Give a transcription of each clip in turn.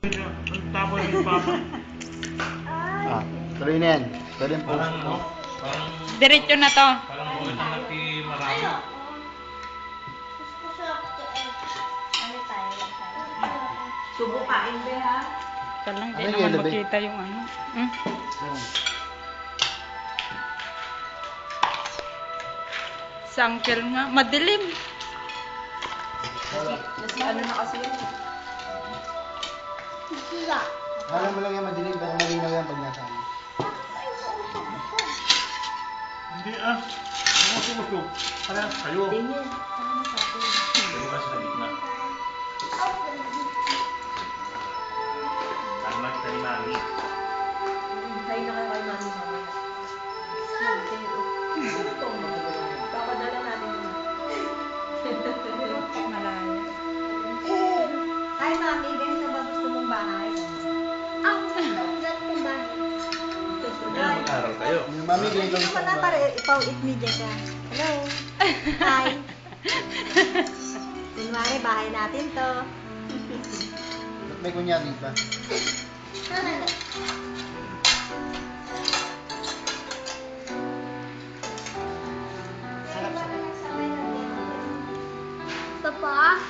Ang tabo ng papa. Ah, tuloy na yan. Tuloy yung post Parang, ko. parang, Diretso na to. parang buwan na nati marami. Subo kain ba ha? Ika lang, di Ano naman yellow, babe? makita yung ano. Hmm? Sa uncle nga, madilim. Nasi ano na kasi yun. Alam mo lang yan, madilim. Pero malinaw yan pag nasa ano. Hindi ah. Ano sumusog? Parang kayo. Tingin. Ano sa atin? Kayo kasi sa gitna. Tama kita ni Mami. Hay na kayo kay mami mamaya. Sino to? Papadala natin yun. Malayo. Hi mami, ganito ba gusto mong bahay? Kaya mag-aral kayo. Yung mami, ganito Hindi gusto naman na ko para ba? ipawit media ka. Hello. Hi. Kunwari, bahay natin to. Ba't may kunyari pa? Papa?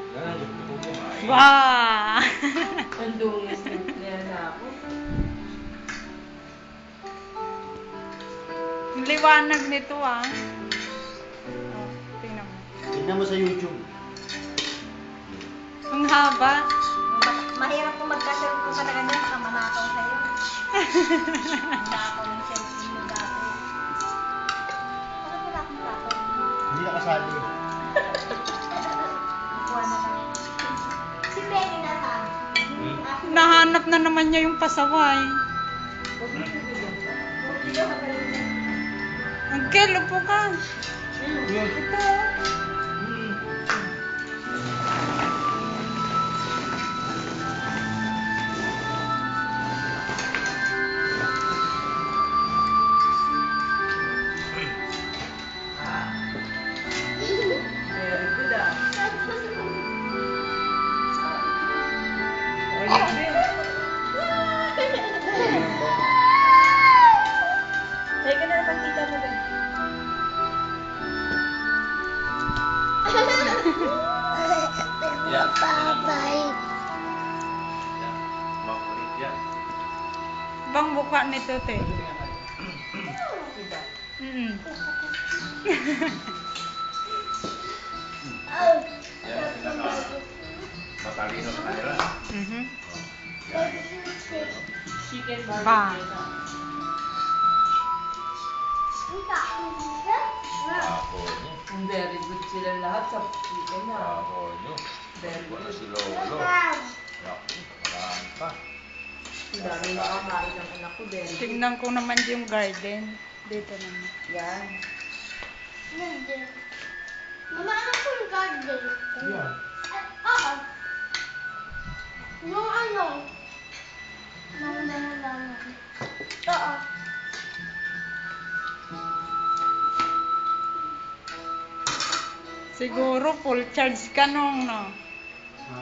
Yan ang gusto ko kumain. Wow! Ang dungis niya na ako. Ang liwanag nito ah. Oh, tingnan mo. Tignan mo sa YouTube. Ang haba. Mahirap kung magka-cellphone ka na ganyan, baka manakaw sa'yo. Manakaw ng cellphone mo dati. Bakit wala akong nakaw? Hindi nakasali. Kuha na lang. Si Penny na saan? Nahanap na naman niya yung pasaway. Uncle, upo ka. Ito. Very good ah. Teka na, pagkita mo din. Yan. Bye-bye. Yan. Makulit yan. Bang buka nito, te. Diba? Mm. Yan ang pinaka matalino sa kanila. Mhm. Yan. Chicken Ba. barbecue. Ako nyo. Very good sila lahat sa chicken na. Ako nyo. Very Wala good. si Lolo. Naku, marami pa. Ang dami nakakain ng anak ko. Very good. Tingnan ko naman yung garden. Dito naman. Yan. Mama, ano po yung garden? Yan. Oo. Yung ano? Lang. Oo. Siguro full charge ka nung, no? Ha?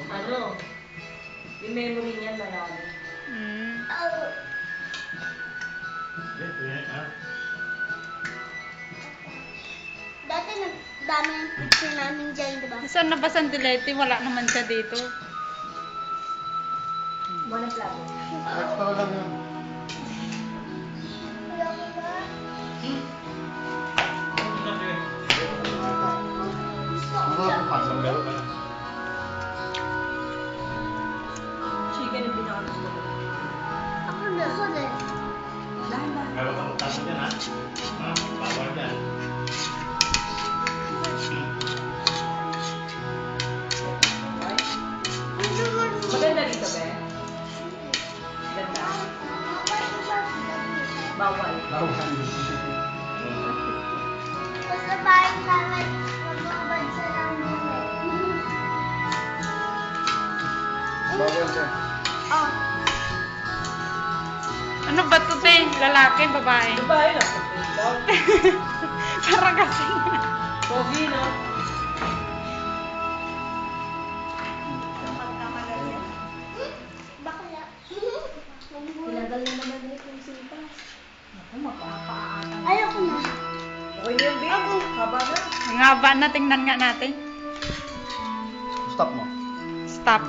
Ano? Yung memory niyan marami. Mm. Dati dami ang picture namin dyan, di ba? Saan na ba Santilete? Wala naman siya dito. Buwan plato. Extra lang yun. Nakakapasok. Chicken yung pinakagusto ko. Ako din. Lahat. Pero kung tapos yan ha? Ha? Bawal yan. Maganda dito, be. Ganda. Bawal. Basta parang namin magbabad sa lang Bawal ka. Oh. Ano ba to, te? Lalaki, babae? Babae na. Parang kasi. Pogi, no? Bakla. Tinagal na naman ulit yung sintas. Ako, magpapaatan. Ayoko na. Okay na yun, babe. Haba na. Ang haba na, tingnan nga natin. Stop mo. Stop.